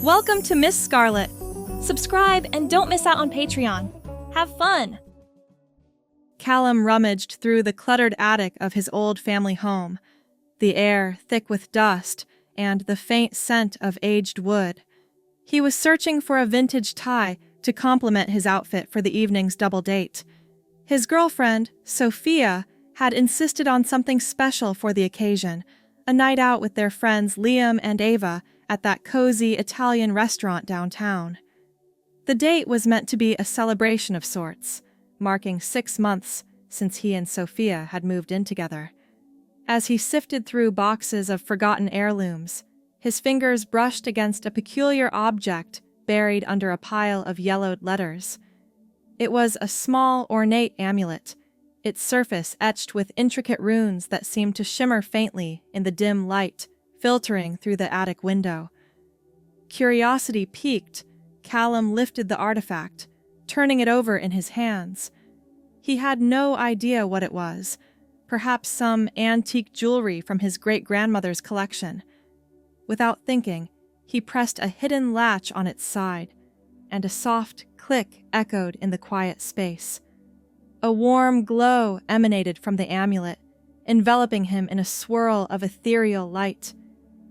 Welcome to Miss Scarlett. Subscribe and don't miss out on Patreon. Have fun! Callum rummaged through the cluttered attic of his old family home, the air thick with dust and the faint scent of aged wood. He was searching for a vintage tie to complement his outfit for the evening's double date. His girlfriend, Sophia, had insisted on something special for the occasion, a night out with their friends Liam and Ava at that cozy Italian restaurant downtown. The date was meant to be a celebration of sorts, marking 6 months since he and Sophia had moved in together. As he sifted through boxes of forgotten heirlooms, his fingers brushed against a peculiar object buried under a pile of yellowed letters. It was a small, ornate amulet, its surface etched with intricate runes that seemed to shimmer faintly in the dim light filtering through the attic window. Curiosity piqued, Callum lifted the artifact, turning it over in his hands. He had no idea what it was, perhaps some antique jewelry from his great-grandmother's collection. Without thinking, he pressed a hidden latch on its side, and a soft click echoed in the quiet space. A warm glow emanated from the amulet, enveloping him in a swirl of ethereal light.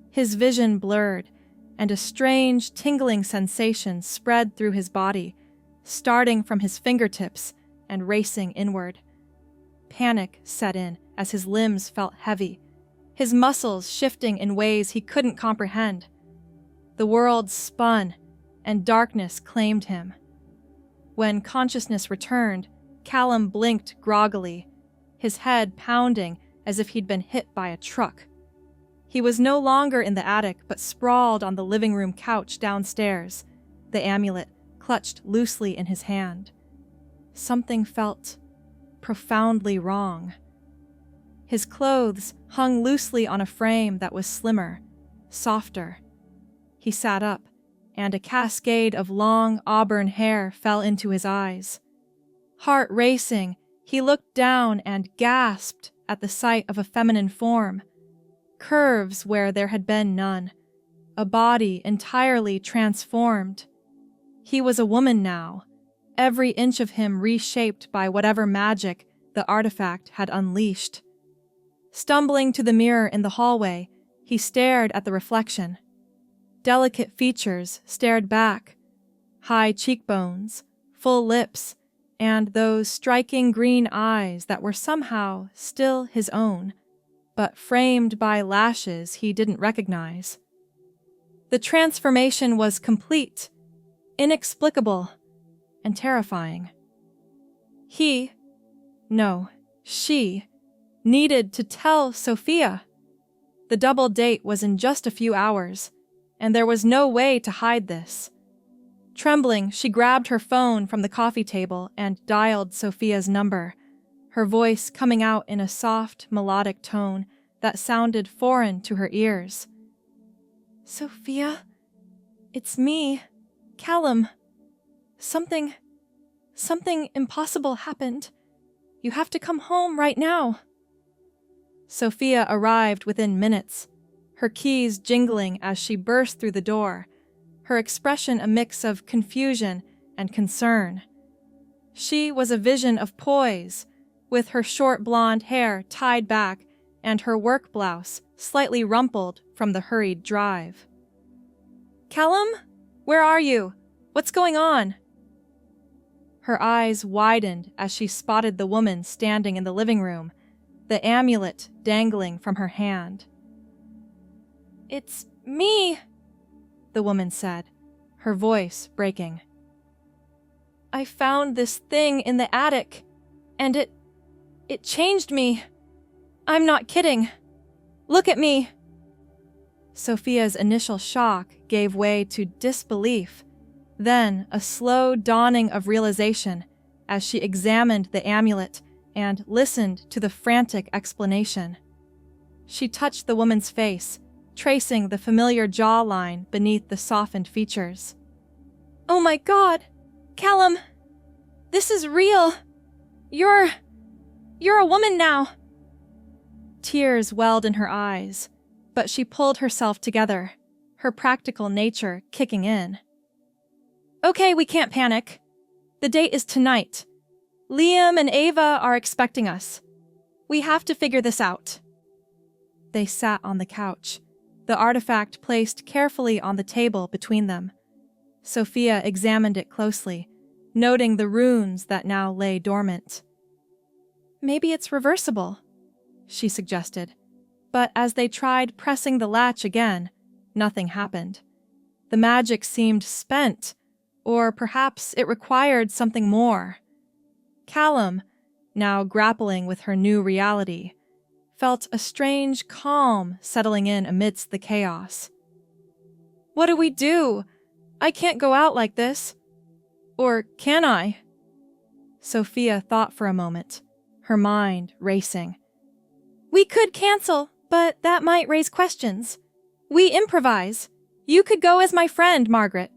His vision blurred, and a strange, tingling sensation spread through his body, starting from his fingertips and racing inward. Panic set in as his limbs felt heavy, his muscles shifting in ways he couldn't comprehend. The world spun, and darkness claimed him. When consciousness returned, Callum blinked groggily, his head pounding as if he'd been hit by a truck. He was no longer in the attic, but sprawled on the living room couch downstairs, the amulet clutched loosely in his hand. Something felt profoundly wrong. His clothes hung loosely on a frame that was slimmer, softer. He sat up, and a cascade of long auburn hair fell into his eyes. Heart racing, he looked down and gasped at the sight of a feminine form. Curves where there had been none, a body entirely transformed. He was a woman now, every inch of him reshaped by whatever magic the artifact had unleashed. Stumbling to the mirror in the hallway, he stared at the reflection. Delicate features stared back, high cheekbones, full lips, and those striking green eyes that were somehow still his own, but framed by lashes he didn't recognize. The transformation was complete, inexplicable, and terrifying. She needed to tell Sophia. The double date was in just a few hours, and there was no way to hide this. Trembling, she grabbed her phone from the coffee table and dialed Sophia's number, her voice coming out in a soft, melodic tone that sounded foreign to her ears. "Sophia, it's me, Callum. Something impossible happened. You have to come home right now." Sophia arrived within minutes, her keys jingling as she burst through the door, her expression a mix of confusion and concern. She was a vision of poise, with her short blonde hair tied back and her work blouse slightly rumpled from the hurried drive. "Callum? Where are you? What's going on?" Her eyes widened as she spotted the woman standing in the living room, the amulet dangling from her hand. "It's me," the woman said, her voice breaking. "I found this thing in the attic, and it changed me. I'm not kidding. Look at me." Sophia's initial shock gave way to disbelief, then a slow dawning of realization as she examined the amulet and listened to the frantic explanation. She touched the woman's face, tracing the familiar jawline beneath the softened features. "Oh my God! Callum! This is real! You're a woman now!" Tears welled in her eyes, but she pulled herself together, her practical nature kicking in. Okay, we can't panic. The date is tonight. Liam and Ava are expecting us. We have to figure this out. They sat on the couch, the artifact placed carefully on the table between them. Sophia examined it closely, noting the runes that now lay dormant. Maybe it's reversible, she suggested, but as they tried pressing the latch again, nothing happened. The magic seemed spent, or perhaps it required something more. Callum, now grappling with her new reality, felt a strange calm settling in amidst the chaos. What do we do? I can't go out like this. Or can I? Sophia thought for a moment, her mind racing. We could cancel, but that might raise questions. We improvise. You could go as my friend, Margaret.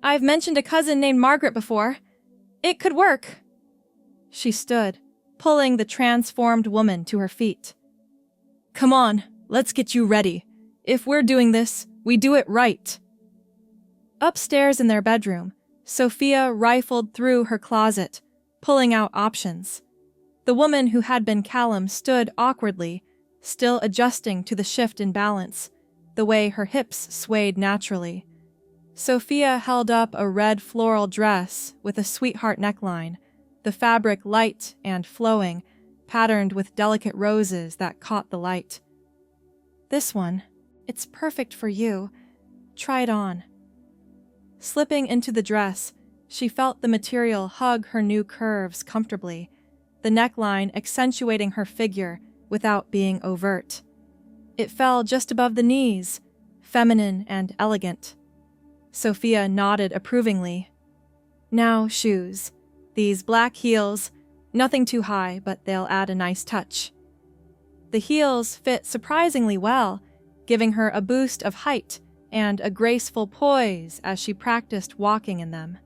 I've mentioned a cousin named Margaret before. It could work. She stood, pulling the transformed woman to her feet. Come on, let's get you ready. If we're doing this, we do it right. Upstairs in their bedroom, Sophia rifled through her closet, pulling out options. The woman who had been Callum stood awkwardly, still adjusting to the shift in balance, the way her hips swayed naturally. Sophia held up a red floral dress with a sweetheart neckline, the fabric light and flowing, patterned with delicate roses that caught the light. This one, it's perfect for you. Try it on. Slipping into the dress, she felt the material hug her new curves comfortably, the neckline accentuating her figure without being overt. It fell just above the knees, feminine and elegant. Sophia nodded approvingly. Now shoes. These black heels, nothing too high, but they'll add a nice touch. The heels fit surprisingly well, giving her a boost of height and a graceful poise as she practiced walking in them.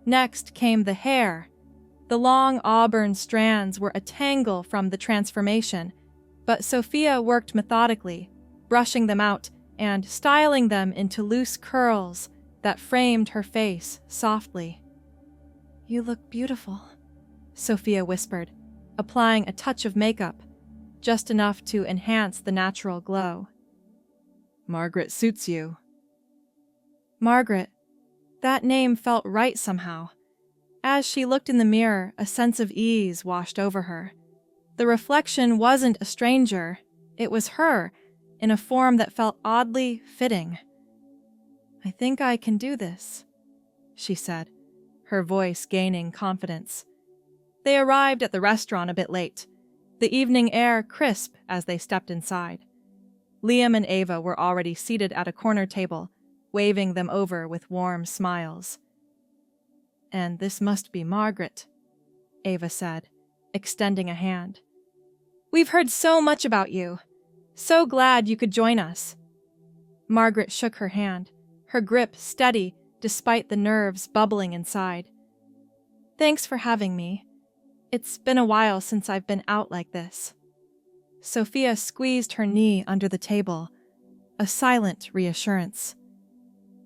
Next came the hair. The long auburn strands were a tangle from the transformation, but Sophia worked methodically, brushing them out and styling them into loose curls that framed her face softly. You look beautiful, Sophia whispered, applying a touch of makeup, just enough to enhance the natural glow. Margaret suits you. Margaret. That name felt right somehow. As she looked in the mirror, a sense of ease washed over her. The reflection wasn't a stranger, it was her, in a form that felt oddly fitting. I think I can do this, she said, her voice gaining confidence. They arrived at the restaurant a bit late, the evening air crisp as they stepped inside. Liam and Ava were already seated at a corner table, waving them over with warm smiles. And this must be Margaret, Ava said, extending a hand. We've heard so much about you. So glad you could join us. Margaret shook her hand, her grip steady despite the nerves bubbling inside. Thanks for having me. It's been a while since I've been out like this. Sophia squeezed her knee under the table, a silent reassurance.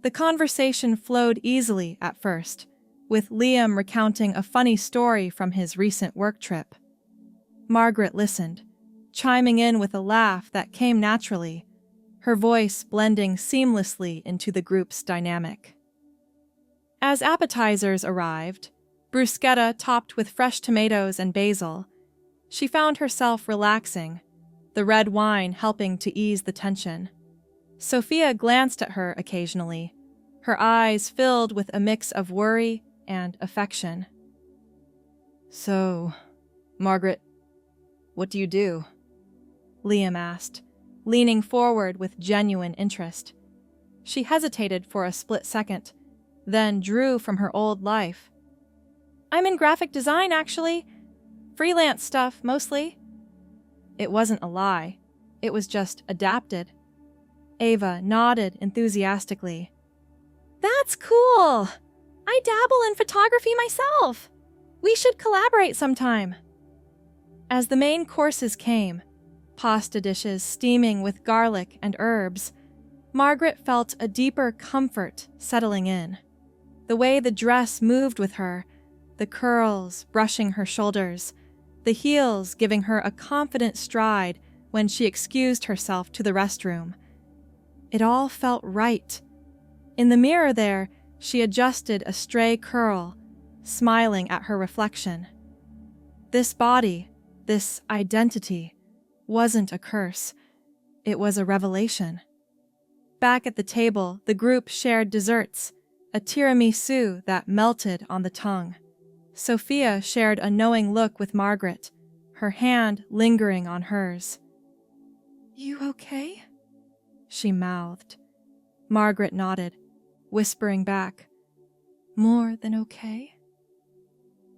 The conversation flowed easily at first, with Liam recounting a funny story from his recent work trip. Margaret listened, chiming in with a laugh that came naturally, her voice blending seamlessly into the group's dynamic. As appetizers arrived, bruschetta topped with fresh tomatoes and basil, she found herself relaxing, the red wine helping to ease the tension. Sophia glanced at her occasionally, her eyes filled with a mix of worry and affection. So, Margaret, what do you do? Liam asked, leaning forward with genuine interest. She hesitated for a split second, then drew from her old life. I'm in graphic design, actually. Freelance stuff, mostly. It wasn't a lie. It was just adapted. Ava nodded enthusiastically. That's cool! I dabble in photography myself. We should collaborate sometime. As the main courses came, pasta dishes steaming with garlic and herbs, Margaret felt a deeper comfort settling in. The way the dress moved with her, the curls brushing her shoulders, the heels giving her a confident stride when she excused herself to the restroom. It all felt right. In the mirror there, she adjusted a stray curl, smiling at her reflection. This body, this identity, wasn't a curse. It was a revelation. Back at the table, the group shared desserts, a tiramisu that melted on the tongue. Sophia shared a knowing look with Margaret, her hand lingering on hers. "You okay?" she mouthed. Margaret nodded, whispering back, "More than okay?"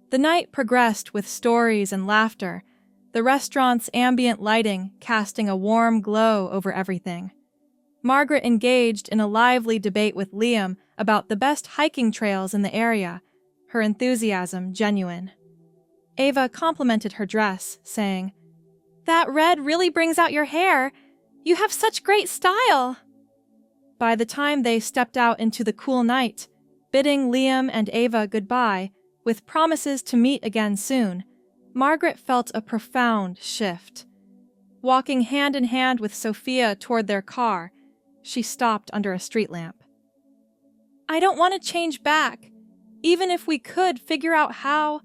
The night progressed with stories and laughter, the restaurant's ambient lighting casting a warm glow over everything. Margaret engaged in a lively debate with Liam about the best hiking trails in the area, her enthusiasm genuine. Ava complimented her dress, saying, "That red really brings out your hair. You have such great style." By the time they stepped out into the cool night, bidding Liam and Ava goodbye, with promises to meet again soon, Margaret felt a profound shift. Walking hand in hand with Sophia toward their car, she stopped under a street lamp. "I don't want to change back. Even if we could figure out how,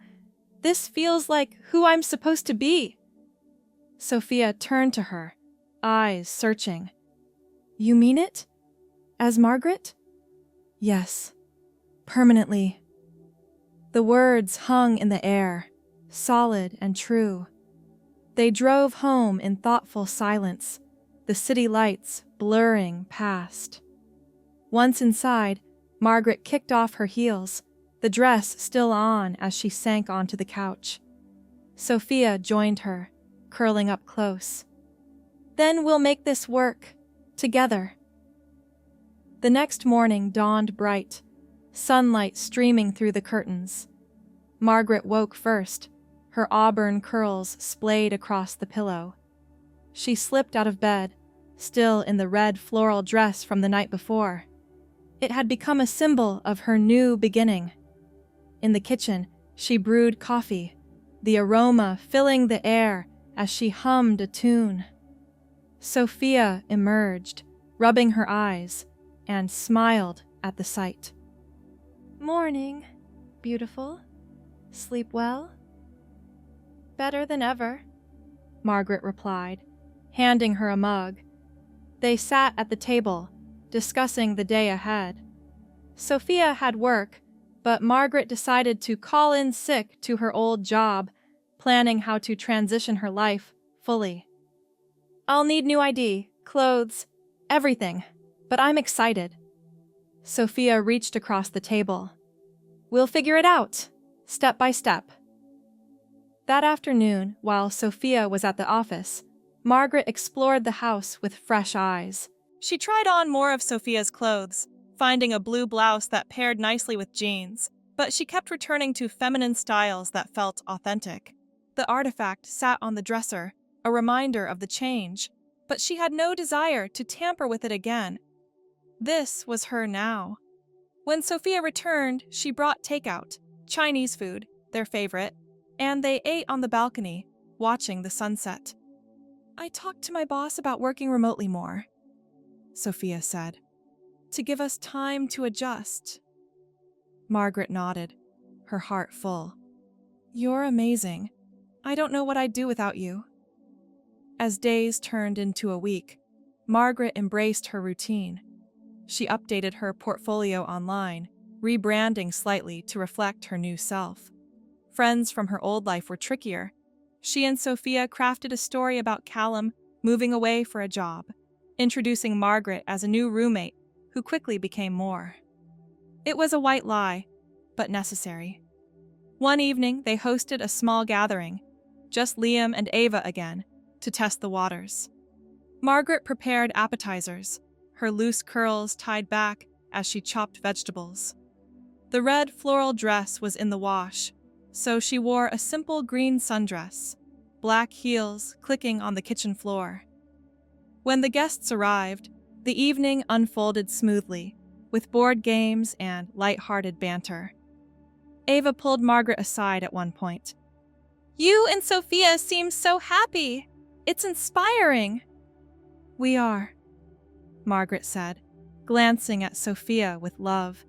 this feels like who I'm supposed to be." Sophia turned to her, eyes searching. "You mean it? As Margaret?" "Yes. Permanently." The words hung in the air, solid and true. They drove home in thoughtful silence, the city lights blurring past. Once inside, Margaret kicked off her heels, the dress still on as she sank onto the couch. Sophia joined her, curling up close. "Then we'll make this work, together." The next morning dawned bright, sunlight streaming through the curtains. Margaret woke first, her auburn curls splayed across the pillow. She slipped out of bed, still in the red floral dress from the night before. It had become a symbol of her new beginning. In the kitchen, she brewed coffee, the aroma filling the air as she hummed a tune. Sophia emerged, rubbing her eyes, and smiled at the sight. "Morning, beautiful. Sleep well?" "Better than ever," Margaret replied, handing her a mug. They sat at the table, discussing the day ahead. Sophia had work, but Margaret decided to call in sick to her old job, planning how to transition her life fully. "I'll need new ID, clothes, everything, but I'm excited." Sophia reached across the table. "We'll figure it out, step by step." That afternoon, while Sophia was at the office, Margaret explored the house with fresh eyes. She tried on more of Sophia's clothes, finding a blue blouse that paired nicely with jeans, but she kept returning to feminine styles that felt authentic. The artifact sat on the dresser, a reminder of the change, but she had no desire to tamper with it again. This was her now. When Sophia returned, she brought takeout, Chinese food, their favorite, and they ate on the balcony, watching the sunset. "I talked to my boss about working remotely more," Sophia said, "to give us time to adjust." Margaret nodded, her heart full. "You're amazing. I don't know what I'd do without you." As days turned into a week, Margaret embraced her routine. She updated her portfolio online, rebranding slightly to reflect her new self. Friends from her old life were trickier. She and Sophia crafted a story about Callum moving away for a job, introducing Margaret as a new roommate who quickly became more. It was a white lie, but necessary. One evening, they hosted a small gathering, just Liam and Ava again, to test the waters. Margaret prepared appetizers, her loose curls tied back as she chopped vegetables. The red floral dress was in the wash, so she wore a simple green sundress, black heels clicking on the kitchen floor. When the guests arrived, The evening unfolded smoothly, with board games and light-hearted banter. Ava pulled Margaret aside at one point. "You and Sophia seem so happy. It's inspiring." "We are," Margaret said, glancing at Sophia with love.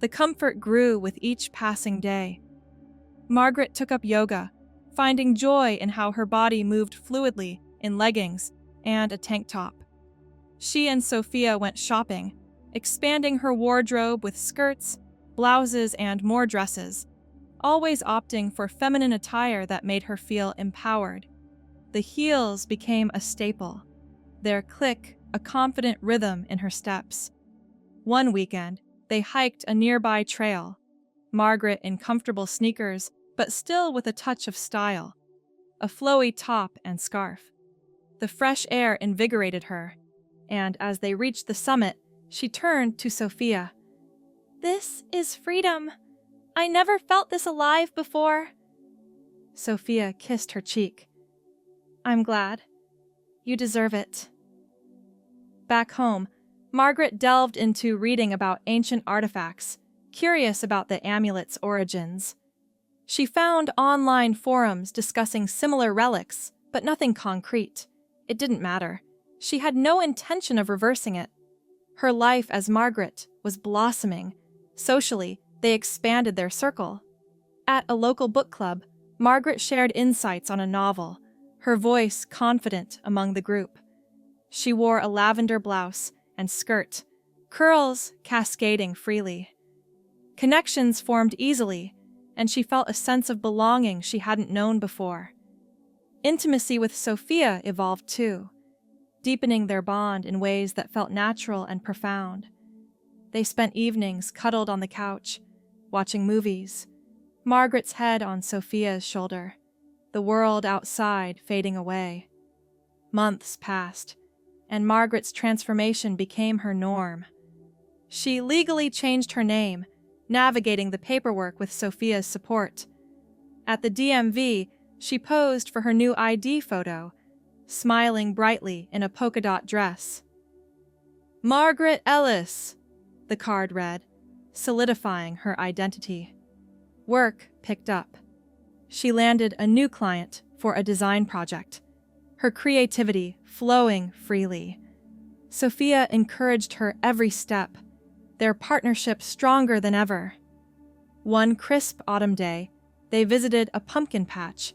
The comfort grew with each passing day. Margaret took up yoga, finding joy in how her body moved fluidly in leggings and a tank top. She and Sophia went shopping, expanding her wardrobe with skirts, blouses, and more dresses, always opting for feminine attire that made her feel empowered. The heels became a staple, their click a confident rhythm in her steps. One weekend, they hiked a nearby trail, Margaret in comfortable sneakers, but still with a touch of style, a flowy top and scarf. The fresh air invigorated her, and as they reached the summit, she turned to Sophia. "This is freedom. I never felt this alive before." Sophia kissed her cheek. "I'm glad. You deserve it." Back home, Margaret delved into reading about ancient artifacts, curious about the amulet's origins. She found online forums discussing similar relics, but nothing concrete. It didn't matter. She had no intention of reversing it. Her life as Margaret was blossoming. Socially, they expanded their circle. At a local book club, Margaret shared insights on a novel, her voice confident among the group. She wore a lavender blouse and skirt, curls cascading freely. Connections formed easily, and she felt a sense of belonging she hadn't known before. Intimacy with Sophia evolved too, deepening their bond in ways that felt natural and profound. They spent evenings cuddled on the couch, watching movies, Margaret's head on Sophia's shoulder, the world outside fading away. Months passed, and Margaret's transformation became her norm. She legally changed her name, navigating the paperwork with Sophia's support. At the DMV, she posed for her new ID photo, smiling brightly in a polka dot dress. "Margaret Ellis," the card read, solidifying her identity. Work picked up. She landed a new client for a design project, her creativity flowing freely. Sophia encouraged her every step, their partnership stronger than ever. One crisp autumn day, they visited a pumpkin patch,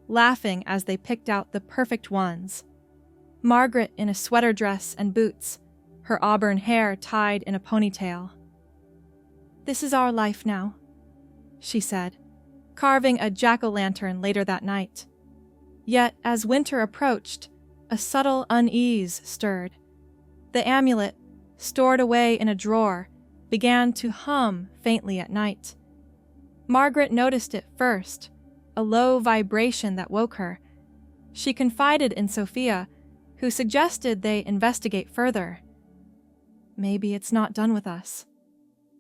laughing as they picked out the perfect ones. Margaret in a sweater dress and boots, her auburn hair tied in a ponytail. "This is our life now," she said, carving a jack-o'-lantern later that night. Yet, as winter approached, a subtle unease stirred. The amulet, stored away in a drawer, began to hum faintly at night. Margaret noticed it first, a low vibration that woke her. She confided in Sophia, who suggested they investigate further. "Maybe it's not done with us,"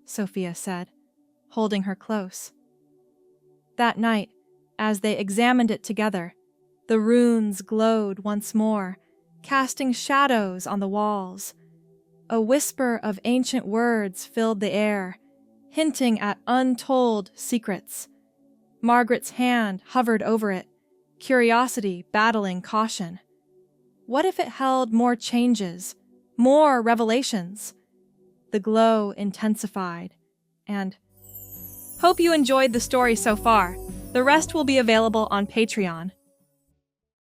Sophia said, holding her close. That night, as they examined it together, the runes glowed once more, casting shadows on the walls. A whisper of ancient words filled the air, hinting at untold secrets. Margaret's hand hovered over it, curiosity battling caution. What if it held more changes, more revelations? The glow intensified, and hope you enjoyed the story so far. The rest will be available on Patreon.